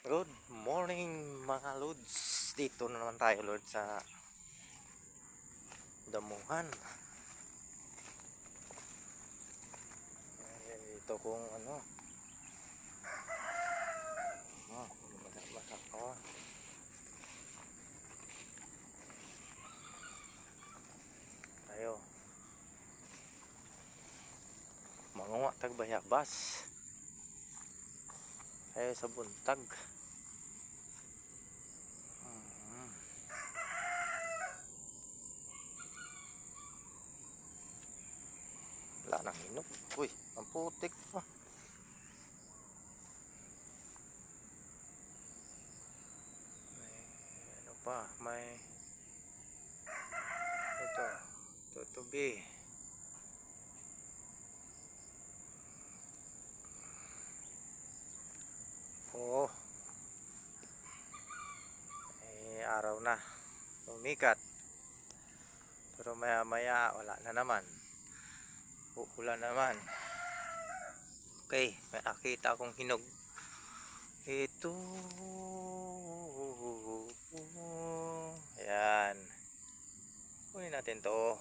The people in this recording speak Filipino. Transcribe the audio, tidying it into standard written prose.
Good morning mga lods. Dito na naman tayo Lord sa damuhan. Ito kung ano. Basa ko. Tayo. Mangunga tagbayabas. Tayo sa buntag. Wala nang hinog. Uy, ang putik pa. Ano pa? May ito. Tutubi. Oo. Araw na. Umikat. Pero maya maya wala na naman. Uulan naman. Okay, may nakita akong hinog. Ito. Ayan. Kunin natin to.